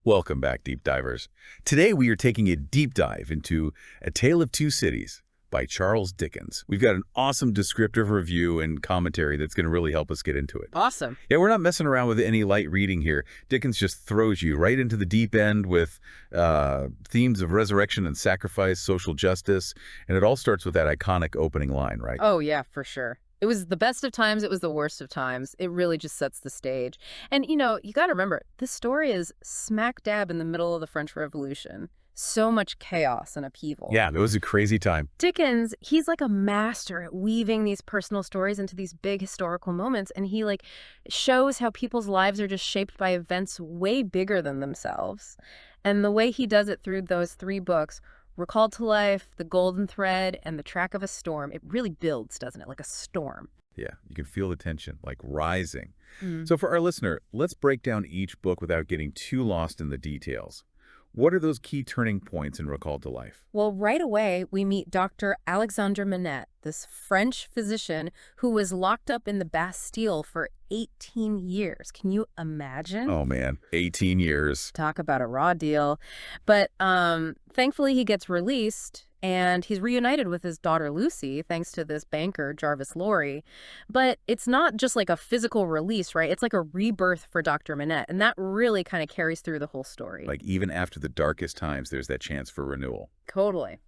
Welcome back, deep divers. Today we are taking a deep dive into A Tale of Two Cities by Charles Dickens. We've got an awesome descriptive review and commentary that's going to really help us get into it. Awesome. Yeah, we're not messing around with any light reading here. Dickens just throws you right into the deep end with themes of resurrection and sacrifice, social justice, and it all starts with that iconic opening line, right? Oh, yeah, for sure. It was the best of times. It was the worst of times. It really just sets the stage. And, you got to remember, this story is smack dab in the middle of the French Revolution. So much chaos and upheaval. Yeah, it was a crazy time. Dickens, he's like a master at weaving these personal stories into these big historical moments. And he, shows how people's lives are just shaped by events way bigger than themselves. And the way he does it through those three books, Recalled to Life, The Golden Thread, and The Track of a Storm, it really builds, doesn't it? Like a storm. Yeah, you can feel the tension, like rising. Mm. So for our listener, let's break down each book without getting too lost in the details. What are those key turning points in Recalled to Life? Well, right away, we meet Dr. Alexandre Manette, this French physician who was locked up in the Bastille for 18 years. Can you imagine? Oh man, 18 years. Talk about a raw deal. But thankfully, he gets released, and he's reunited with his daughter Lucy, thanks to this banker, Jarvis Lorry. But it's not just like a physical release, right? It's like a rebirth for Dr. Manette, and that really kind of carries through the whole story. Like even after the darkest times, there's that chance for renewal. Totally.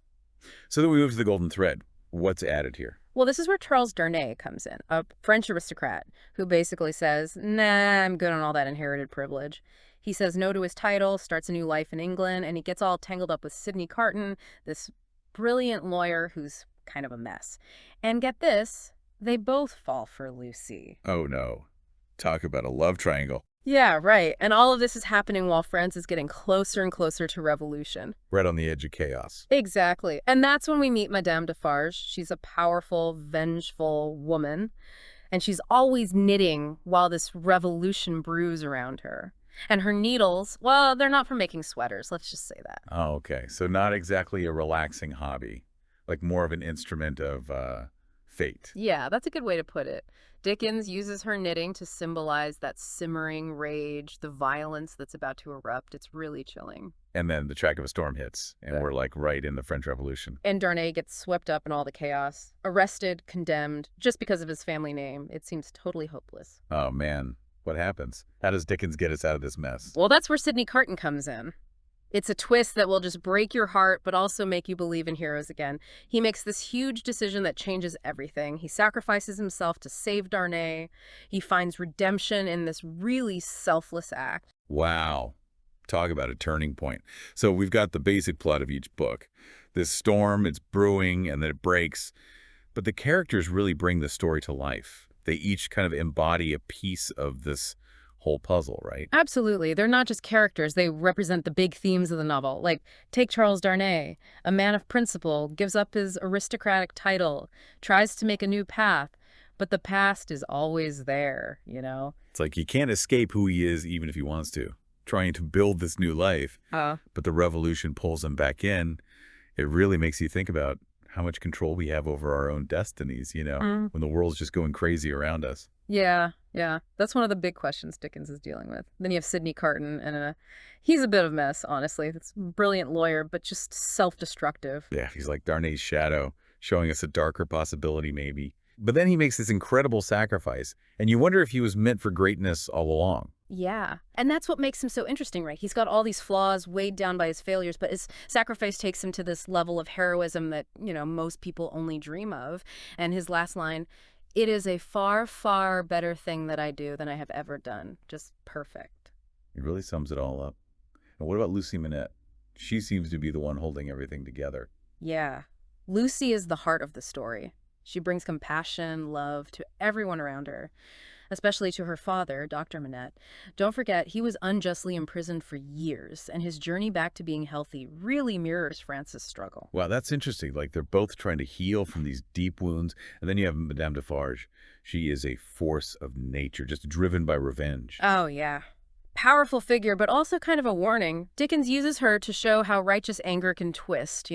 So then we move to the Golden Thread. What's added here? Well, this is where Charles Darnay comes in, a French aristocrat who basically says, nah, I'm good on all that inherited privilege. He says no to his title, starts a new life in England, and he gets all tangled up with Sidney Carton, this brilliant lawyer who's kind of a mess. And get this, they both fall for Lucy. Oh no. Talk about a love triangle. Yeah, right. And all of this is happening while France is getting closer and closer to revolution. Right on the edge of chaos. Exactly. And that's when we meet Madame Defarge. She's a powerful, vengeful woman. And she's always knitting while this revolution brews around her. And her needles, well, they're not for making sweaters. Let's just say that. Oh, okay. So not exactly a relaxing hobby. Like more of an instrument of fate. Yeah, that's a good way to put it. Dickens uses her knitting to symbolize that simmering rage, the violence that's about to erupt. It's really chilling. And then the track of a storm hits, and we're like right in the French Revolution. And Darnay gets swept up in all the chaos, arrested, condemned, just because of his family name. It seems totally hopeless. Oh man, what happens? How does Dickens get us out of this mess? Well, that's where Sidney Carton comes in. It's a twist that will just break your heart, but also make you believe in heroes again. He makes this huge decision that changes everything. He sacrifices himself to save Darnay. He finds redemption in this really selfless act. Wow. Talk about a turning point. So we've got the basic plot of each book. This storm, it's brewing, and then it breaks. But the characters really bring the story to life. They each kind of embody a piece of this whole puzzle, right? Absolutely. They're not just characters. They represent the big themes of the novel. Like, take Charles Darnay, a man of principle, gives up his aristocratic title, tries to make a new path, but the past is always there, It's like he can't escape who he is even if he wants to, trying to build this new life. But the revolution pulls him back in. It really makes you think about how much control we have over our own destinies, when the world's just going crazy around us. Yeah. That's one of the big questions Dickens is dealing with. Then you have Sidney Carton, and he's a bit of a mess, honestly. This brilliant lawyer, but just self-destructive. Yeah, he's like Darnay's shadow, showing us a darker possibility maybe. But then he makes this incredible sacrifice, and you wonder if he was meant for greatness all along. Yeah. And that's what makes him so interesting, right? He's got all these flaws weighed down by his failures, but his sacrifice takes him to this level of heroism that, most people only dream of. And his last line, it is a far, far better thing that I do than I have ever done. Just perfect. It really sums it all up. And what about Lucy Manette? She seems to be the one holding everything together. Yeah. Lucy is the heart of the story. She brings compassion, love to everyone around her, especially to her father, Dr. Manette. Don't forget, he was unjustly imprisoned for years, and his journey back to being healthy really mirrors France's struggle. Wow, that's interesting. Like they're both trying to heal from these deep wounds. And then you have Madame Defarge. She is a force of nature, just driven by revenge. Oh, yeah. Powerful figure, but also kind of a warning. Dickens uses her to show how righteous anger can twist,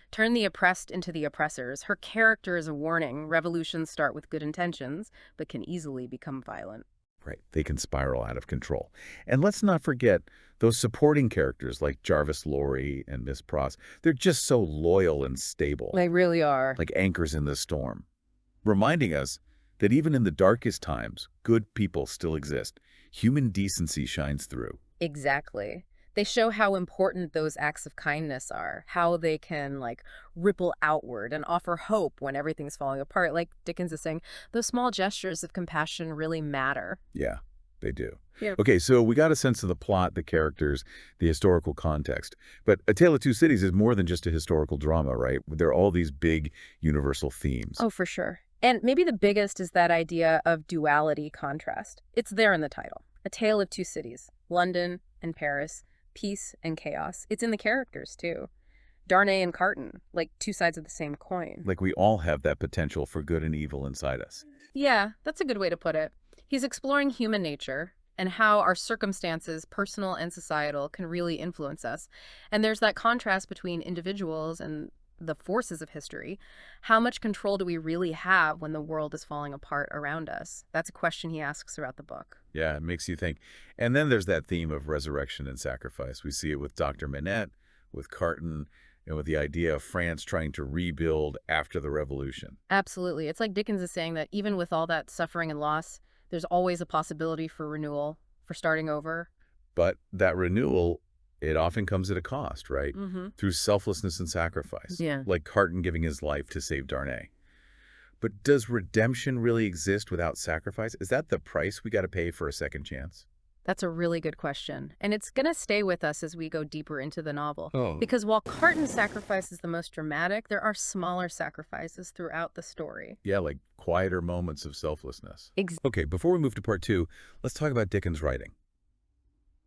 turn the oppressed into the oppressors. Her character is a warning. Revolutions start with good intentions, but can easily become violent. Right. They can spiral out of control. And let's not forget those supporting characters like Jarvis Lorry and Miss Pross. They're just so loyal and stable, They really are. like anchors in the storm, reminding us that even in the darkest times, good people still exist. Human decency shines through. Exactly. They show how important those acts of kindness are, how they can like ripple outward and offer hope when everything's falling apart. Like Dickens is saying, those small gestures of compassion really matter. Yeah, they do. Yeah. Okay, so we got a sense of the plot, the characters, the historical context. But A Tale of Two Cities is more than just a historical drama, right? There are all these big universal themes. Oh, for sure. And maybe the biggest is that idea of duality contrast. It's there in the title. A Tale of Two Cities, London and Paris, peace and chaos. It's in the characters, too. Darnay and Carton, like two sides of the same coin. Like we all have that potential for good and evil inside us. Yeah, that's a good way to put it. He's exploring human nature and how our circumstances, personal and societal, can really influence us. And there's that contrast between individuals and the forces of history. How much control do we really have when the world is falling apart around us? That's a question he asks throughout the book. Yeah, it makes you think. And then there's that theme of resurrection and sacrifice. We see it with Dr. Manette, with Carton, and with the idea of France trying to rebuild after the revolution. Absolutely. It's like Dickens is saying that even with all that suffering and loss, there's always a possibility for renewal, for starting over. But that renewal, it often comes at a cost, right? Mm-hmm. Through selflessness and sacrifice, Yeah. like Carton giving his life to save Darnay. But does redemption really exist without sacrifice? Is that the price we got to pay for a second chance? That's a really good question. And it's going to stay with us as we go deeper into the novel. Oh. Because while Carton's sacrifice is the most dramatic, there are smaller sacrifices throughout the story. Yeah, like quieter moments of selflessness. Exactly. Okay, before we move to part two, let's talk about Dickens' writing.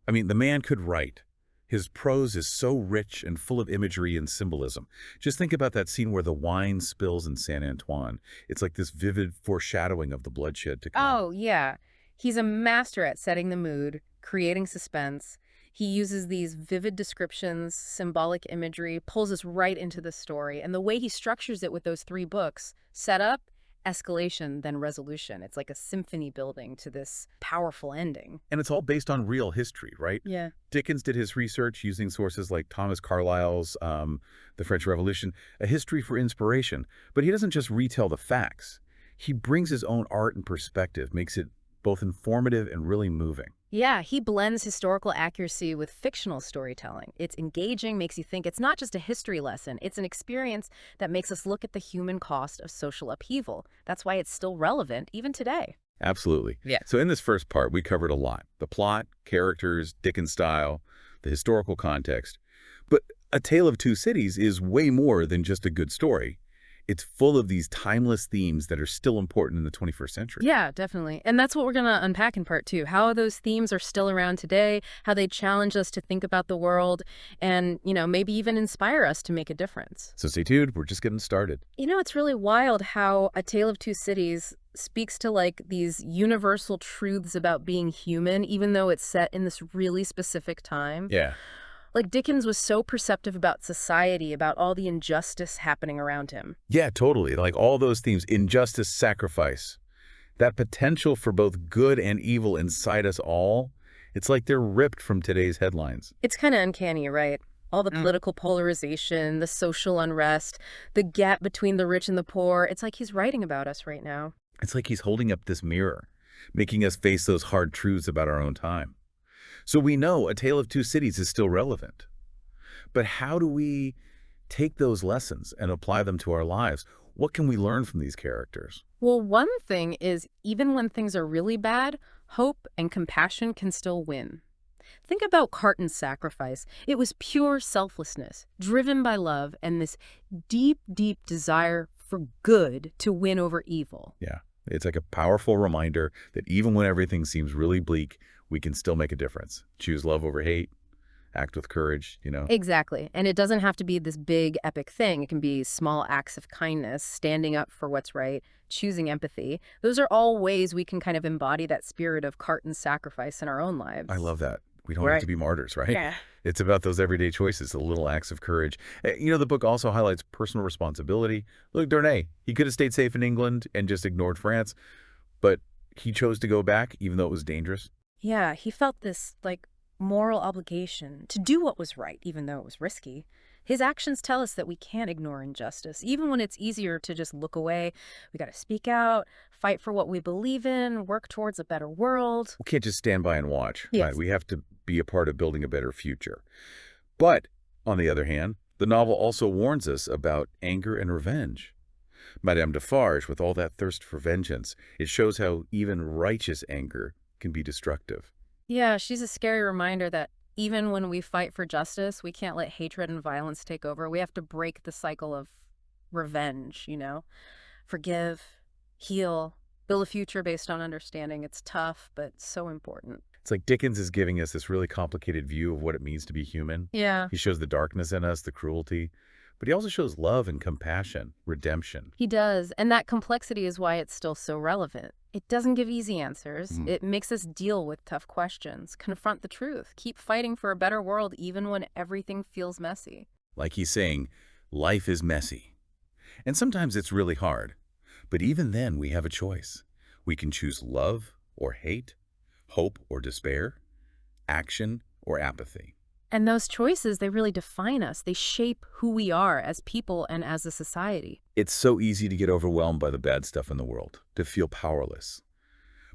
I mean, the man could write. His prose is so rich and full of imagery and symbolism. Just think about that scene where the wine spills in Saint Antoine. It's like this vivid foreshadowing of the bloodshed to come. Oh, yeah. He's a master at setting the mood, creating suspense. He uses these vivid descriptions, symbolic imagery, pulls us right into the story. And the way he structures it with those three books, setup, escalation, then resolution. It's like a symphony building to this powerful ending. And it's all based on real history, right? Yeah. Dickens did his research using sources like Thomas Carlyle's The French Revolution, a history for inspiration. But he doesn't just retell the facts. He brings his own art and perspective, makes it both informative and really moving. Yeah, he blends historical accuracy with fictional storytelling. It's engaging, makes you think. It's not just a history lesson. It's an experience that makes us look at the human cost of social upheaval. That's why it's still relevant even today. Absolutely. Yeah. So in this first part, we covered a lot. The plot, characters, Dickens' style, the historical context. But A Tale of Two Cities is way more than just a good story. It's full of these timeless themes that are still important in the 21st century. Yeah, definitely. And that's what we're going to unpack in part two. How those themes are still around today, how they challenge us to think about the world, and, maybe even inspire us to make a difference. So stay tuned. We're just getting started. It's really wild how A Tale of Two Cities speaks to like these universal truths about being human, even though it's set in this really specific time. Yeah. Like Dickens was so perceptive about society, about all the injustice happening around him. Yeah, totally. Like all those themes, injustice, sacrifice, that potential for both good and evil inside us all, it's like they're ripped from today's headlines. It's kind of uncanny, right? All the political polarization, the social unrest, the gap between the rich and the poor. It's like he's writing about us right now. It's like he's holding up this mirror, making us face those hard truths about our own time. So we know A Tale of Two Cities is still relevant. But how do we take those lessons and apply them to our lives? What can we learn from these characters? Well, one thing is, even when things are really bad, hope and compassion can still win. Think about Carton's sacrifice. It was pure selflessness, driven by love and this deep, deep desire for good to win over evil. Yeah, it's like a powerful reminder that even when everything seems really bleak, we can still make a difference. Choose love over hate, act with courage, Exactly. And it doesn't have to be this big, epic thing. It can be small acts of kindness, standing up for what's right, choosing empathy. Those are all ways we can kind of embody that spirit of Carton's sacrifice in our own lives. I love that. We don't have to be martyrs, right? Yeah. It's about those everyday choices, the little acts of courage. The book also highlights personal responsibility. Look, Darnay, he could have stayed safe in England and just ignored France, but He chose to go back, even though it was dangerous. Yeah, he felt this, like, moral obligation to do what was right, even though it was risky. His actions tell us that we can't ignore injustice, even when it's easier to just look away. We got to speak out, fight for what we believe in, work towards a better world. We can't just stand by and watch, right? Yes. We have to be a part of building a better future. But, on the other hand, the novel also warns us about anger and revenge. Madame Defarge, with all that thirst for vengeance, it shows how even righteous anger can be destructive. Yeah, she's a scary reminder that even when we fight for justice, we can't let hatred and violence take over. We have to break the cycle of revenge, forgive, heal, build a future based on understanding. It's tough, but so important. It's like Dickens is giving us this really complicated view of what it means to be human. Yeah. He shows the darkness in us, the cruelty, but he also shows love and compassion, redemption. He does, and that complexity is why it's still so relevant. It doesn't give easy answers. Mm. It makes us deal with tough questions, confront the truth, keep fighting for a better world even when everything feels messy. Like he's saying, life is messy. And sometimes it's really hard. But even then, we have a choice. We can choose love or hate, hope or despair, action or apathy. And those choices, they really define us. They shape who we are as people and as a society. It's so easy to get overwhelmed by the bad stuff in the world, to feel powerless.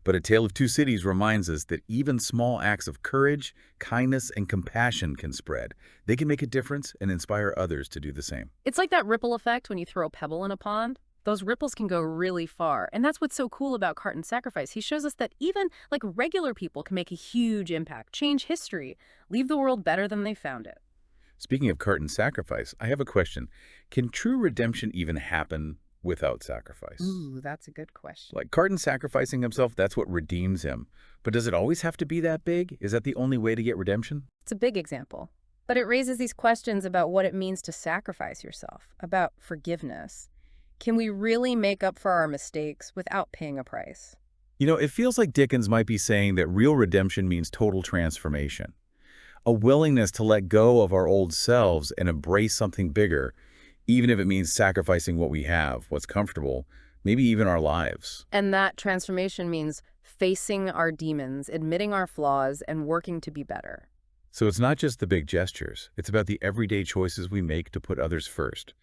But A Tale of Two Cities reminds us that even small acts of courage, kindness, and compassion can spread. They can make a difference and inspire others to do the same. It's like that ripple effect when you throw a pebble in a pond. Those ripples can go really far. And that's what's so cool about Carton Sacrifice. He shows us that even like regular people can make a huge impact, change history, leave the world better than they found it. Speaking of Carton Sacrifice, I have a question. Can true redemption even happen without sacrifice? Ooh, that's a good question. Like Carton sacrificing himself, that's what redeems him. But does it always have to be that big? Is that the only way to get redemption? It's a big example. But it raises these questions about what it means to sacrifice yourself, about forgiveness. Can we really make up for our mistakes without paying a price? You know, it feels like Dickens might be saying that real redemption means total transformation. A willingness to let go of our old selves and embrace something bigger, even if it means sacrificing what we have, what's comfortable, maybe even our lives. And that transformation means facing our demons, admitting our flaws, and working to be better. So it's not just the big gestures. It's about the everyday choices we make to put others first.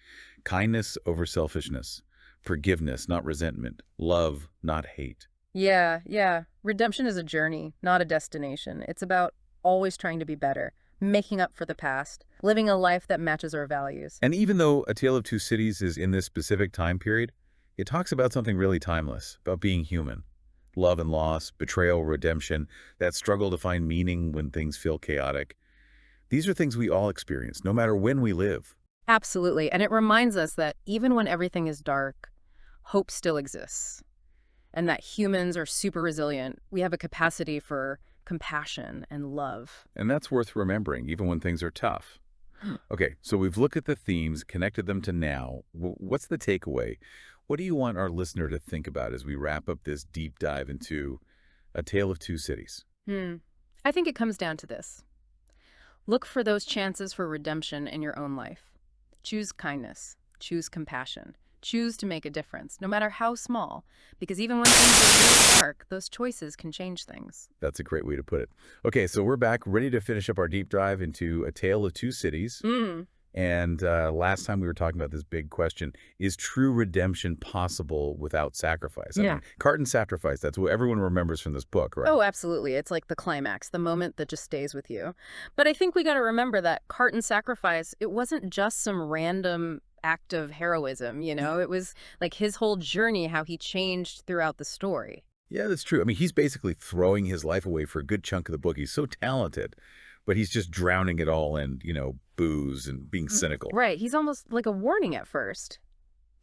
Kindness over selfishness. Forgiveness, not resentment. Love, not hate. Yeah. Redemption is a journey, not a destination. It's about always trying to be better, making up for the past, living a life that matches our values. And even though A Tale of Two Cities is in this specific time period, it talks about something really timeless, about being human. Love and loss, betrayal, redemption, that struggle to find meaning when things feel chaotic. These are things we all experience, no matter when we live. Absolutely. And it reminds us that even when everything is dark, hope still exists. And that humans are super resilient. We have a capacity for compassion and love. And that's worth remembering, even when things are tough. Okay, so we've looked at the themes, connected them to now. What's the takeaway? What do you want our listener to think about as we wrap up this deep dive into A Tale of Two Cities? I think it comes down to this. Look for those chances for redemption in your own life. Choose kindness. Choose compassion. Choose to make a difference, no matter how small, because even when things are really dark, those choices can change things. That's a great way to put it. Okay, so we're back, ready to finish up our deep dive into A Tale of Two Cities. And last time we were talking about this big question, is true redemption possible without sacrifice? I mean, Carton Sacrifice, that's what everyone remembers from this book, right? Oh, absolutely. It's like the climax, the moment that just stays with you. But I think we got to remember that Carton Sacrifice, it wasn't just some random act of heroism, It was like his whole journey, how he changed throughout the story. Yeah, that's true. I mean, he's basically throwing his life away for a good chunk of the book. He's so talented, but he's just drowning it all in, booze and being cynical. Right. He's almost like a warning at first.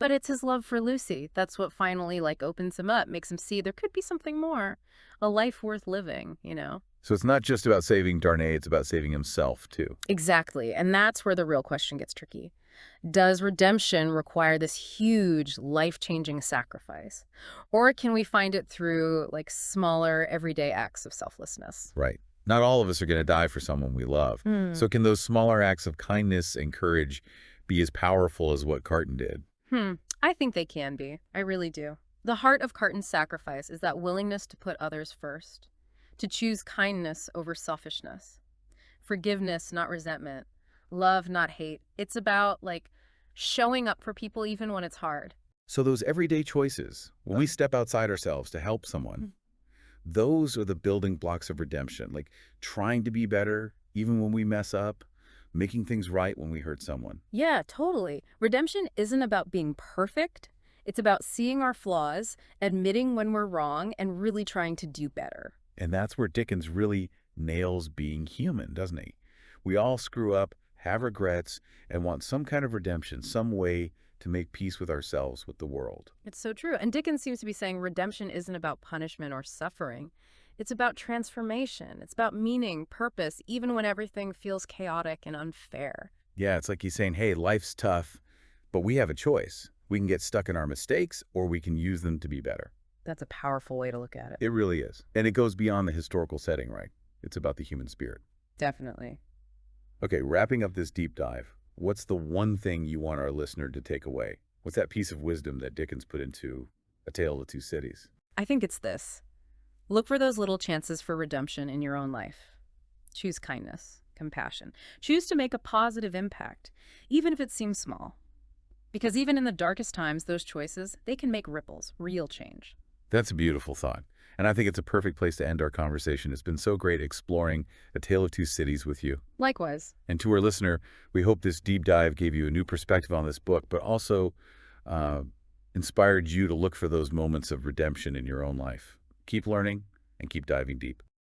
But it's his love for Lucy. That's what finally opens him up, makes him see there could be something more, a life worth living, So it's not just about saving Darnay, it's about saving himself, too. Exactly. And that's where the real question gets tricky. Does redemption require this huge, life-changing sacrifice? Or can we find it through smaller, everyday acts of selflessness? Right. Not all of us are going to die for someone we love. So can those smaller acts of kindness and courage be as powerful as what Carton did? I think they can be. I really do. The heart of Carton's sacrifice is that willingness to put others first, to choose kindness over selfishness, forgiveness, not resentment, love, not hate. It's about, like, showing up for people even when it's hard. So those everyday choices, when we step outside ourselves to help someone, Mm. those are the building blocks of redemption, like trying to be better even when we mess up, making things right when we hurt someone. Yeah, totally. Redemption isn't about being perfect. It's about seeing our flaws, admitting when we're wrong, and really trying to do better. And that's where Dickens really nails being human, doesn't he? We all screw up, have regrets, and want some kind of redemption, some way to make peace with ourselves, with the world. It's so true. And Dickens seems to be saying redemption isn't about punishment or suffering. It's about transformation. It's about meaning, purpose, even when everything feels chaotic and unfair. Yeah, it's like he's saying, hey, life's tough, but we have a choice. We can get stuck in our mistakes, or we can use them to be better. That's a powerful way to look at it. It really is. And it goes beyond the historical setting, right? It's about the human spirit. Definitely. Okay, wrapping up this deep dive, what's the one thing you want our listener to take away? What's that piece of wisdom that Dickens put into A Tale of Two Cities? I think it's this. Look for those little chances for redemption in your own life. Choose kindness, compassion. Choose to make a positive impact, even if it seems small. Because even in the darkest times, those choices, they can make ripples, real change. That's a beautiful thought. And I think it's a perfect place to end our conversation. It's been so great exploring A Tale of Two Cities with you. Likewise. And to our listener, we hope this deep dive gave you a new perspective on this book, but also uh, inspired you to look for those moments of redemption in your own life. Keep learning and keep diving deep.